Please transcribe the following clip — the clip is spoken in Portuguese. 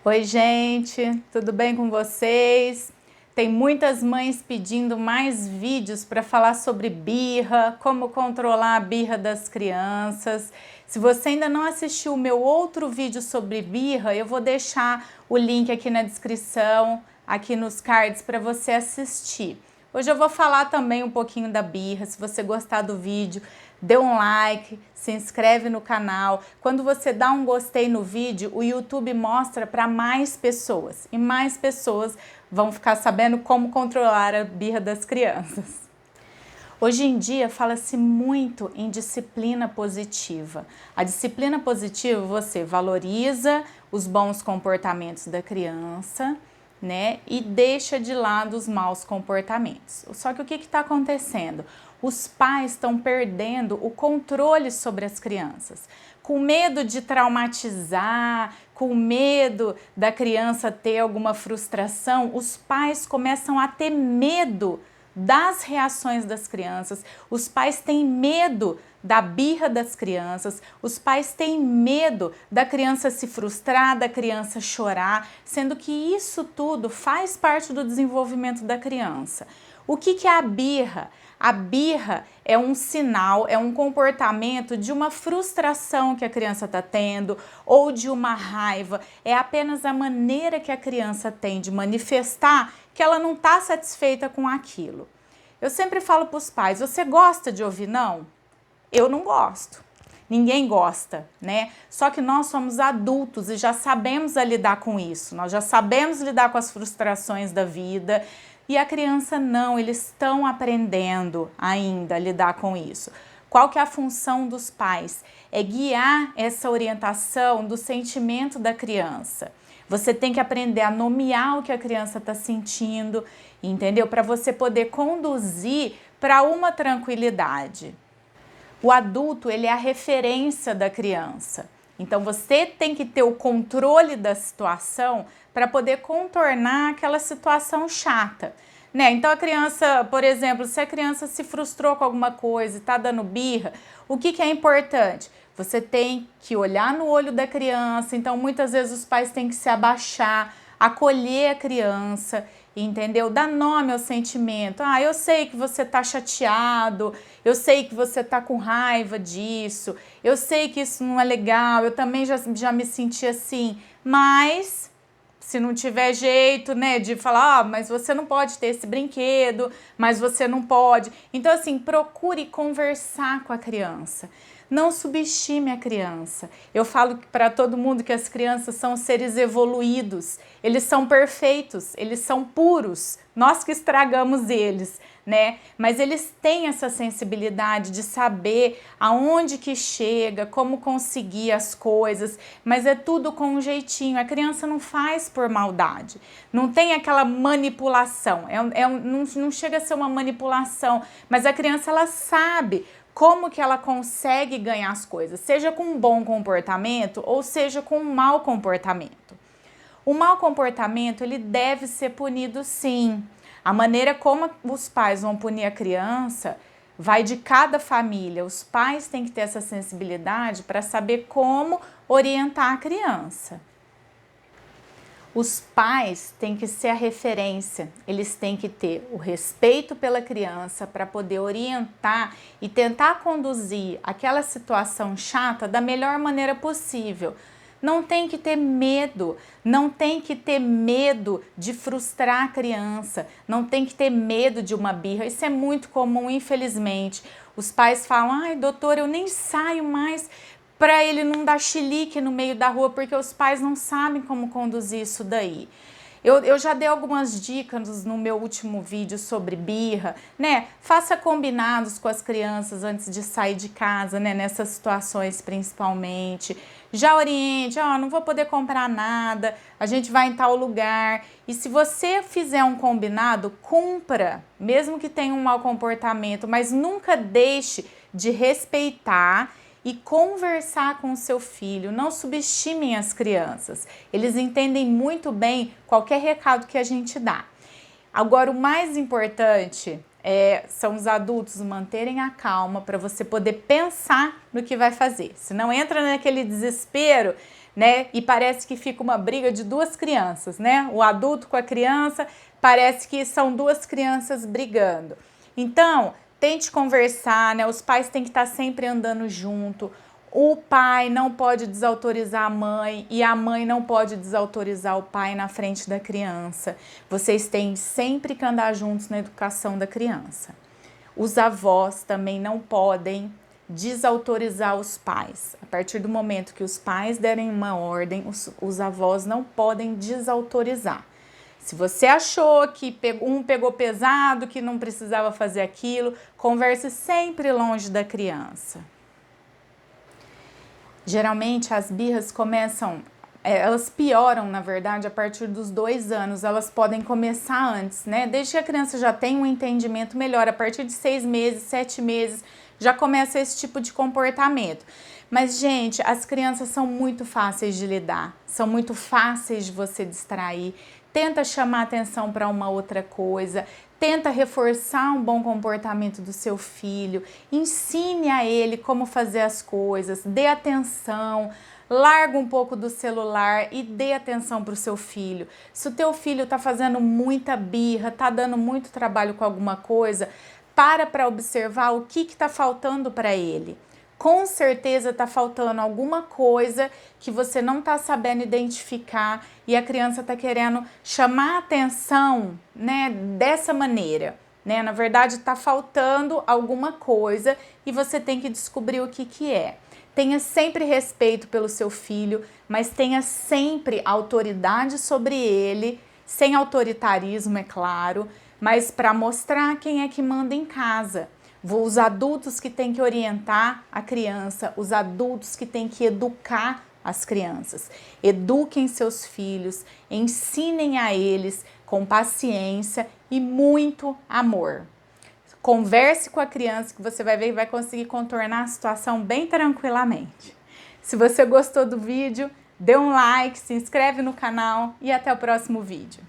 Oi, gente, tudo bem com vocês? Tem muitas mães pedindo mais vídeos para falar sobre birra, como controlar a birra das crianças. Se você ainda não assistiu o meu outro vídeo sobre birra, eu vou deixar o link aqui na descrição, aqui nos cards para você assistir. Hoje eu vou falar também um pouquinho da birra. Se você gostar do vídeo, dê um like, se inscreve no canal. Quando você dá um gostei no vídeo, o YouTube mostra para mais pessoas e mais pessoas vão ficar sabendo como controlar a birra das crianças. Hoje em dia fala-se muito em disciplina positiva. A disciplina positiva, você valoriza os bons comportamentos da criança, né? E deixa de lado os maus comportamentos. Só que o que está acontecendo? Os pais estão perdendo o controle sobre as crianças. Com medo de traumatizar, com medo da criança ter alguma frustração, os pais começam a ter medo das reações das crianças, os pais têm medo da birra das crianças, os pais têm medo da criança se frustrar, da criança chorar, sendo que isso tudo faz parte do desenvolvimento da criança. O que é a birra? A birra é um sinal, é um comportamento de uma frustração que a criança está tendo ou de uma raiva. É apenas a maneira que a criança tem de manifestar que ela não está satisfeita com aquilo. Eu sempre falo para os pais, você gosta de ouvir não? Eu não gosto. Ninguém gosta, né? Só que nós somos adultos e já sabemos lidar com isso. Nós já sabemos lidar com as frustrações da vida. E a criança não, eles estão aprendendo ainda a lidar com isso. Qual que é a função dos pais? É guiar essa orientação do sentimento da criança. Você tem que aprender a nomear o que a criança está sentindo, entendeu? Para você poder conduzir para uma tranquilidade. O adulto, ele é a referência da criança. Então, você tem que ter o controle da situação para poder contornar aquela situação chata, né? Então, a criança, por exemplo, se a criança se frustrou com alguma coisa e está dando birra, o que é importante? Você tem que olhar no olho da criança. Então, muitas vezes os pais têm que se abaixar, acolher a criança, entendeu? Dar nome ao sentimento. Ah, eu sei que você tá chateado, eu sei que você tá com raiva disso, eu sei que isso não é legal, eu também já me senti assim, mas se não tiver jeito, né, de falar, mas você não pode ter esse brinquedo, mas você não pode. Então, assim, procure conversar com a criança. Não subestime a criança. Eu falo para todo mundo que as crianças são seres evoluídos, eles são perfeitos, eles são puros, nós que estragamos eles, né? Mas eles têm essa sensibilidade de saber aonde que chega, como conseguir as coisas, mas é tudo com um jeitinho. A criança não faz por maldade, não tem aquela manipulação, não chega a ser uma manipulação, mas a criança ela sabe como que ela consegue ganhar as coisas, seja com um bom comportamento ou seja com um mau comportamento. O mau comportamento, ele deve ser punido sim. A maneira como os pais vão punir a criança vai de cada família. Os pais têm que ter essa sensibilidade para saber como orientar a criança. Os pais têm que ser a referência, eles têm que ter o respeito pela criança para poder orientar e tentar conduzir aquela situação chata da melhor maneira possível. Não tem que ter medo, não tem que ter medo de frustrar a criança, não tem que ter medo de uma birra. Isso é muito comum, infelizmente. Os pais falam, ai doutor, eu nem saio mais para ele não dar chilique no meio da rua, porque os pais não sabem como conduzir isso daí. Eu já dei algumas dicas no meu último vídeo sobre birra, né? Faça combinados com as crianças antes de sair de casa, né? Nessas situações principalmente. Já oriente, ó, não vou poder comprar nada, a gente vai em tal lugar. E se você fizer um combinado, cumpra, mesmo que tenha um mau comportamento, mas nunca deixe de respeitar e conversar com o seu filho. Não subestimem as crianças. Eles entendem muito bem qualquer recado que a gente dá. Agora, o mais importante são os adultos manterem a calma para você poder pensar no que vai fazer. Se não entra naquele desespero, né? E parece que fica uma briga de duas crianças, né? O adulto com a criança, parece que são duas crianças brigando. Então, tente conversar, né? Os pais têm que estar sempre andando junto. O pai não pode desautorizar a mãe e a mãe não pode desautorizar o pai na frente da criança. Vocês têm sempre que andar juntos na educação da criança. Os avós também não podem desautorizar os pais. A partir do momento que os pais derem uma ordem, os avós não podem desautorizar. Se você achou que um pegou pesado, que não precisava fazer aquilo, converse sempre longe da criança. Geralmente as birras começam, elas pioram na verdade a partir dos 2 anos, elas podem começar antes, né? Desde que a criança já tem um entendimento melhor, a partir de 6 meses, 7 meses, já começa esse tipo de comportamento. Mas, gente, as crianças são muito fáceis de lidar, são muito fáceis de você distrair. Tenta chamar atenção para uma outra coisa, tenta reforçar um bom comportamento do seu filho, ensine a ele como fazer as coisas, dê atenção, larga um pouco do celular e dê atenção para o seu filho. Se o teu filho está fazendo muita birra, está dando muito trabalho com alguma coisa, para observar o que está faltando para ele. Com certeza está faltando alguma coisa que você não está sabendo identificar e a criança está querendo chamar a atenção, né, dessa maneira, né? Na verdade, está faltando alguma coisa e você tem que descobrir o que é. Tenha sempre respeito pelo seu filho, mas tenha sempre autoridade sobre ele, sem autoritarismo, é claro, mas para mostrar quem é que manda em casa. Os adultos que têm que orientar a criança, os adultos que têm que educar as crianças. Eduquem seus filhos, ensinem a eles com paciência e muito amor. Converse com a criança que você vai ver e vai conseguir contornar a situação bem tranquilamente. Se você gostou do vídeo, dê um like, se inscreve no canal e até o próximo vídeo.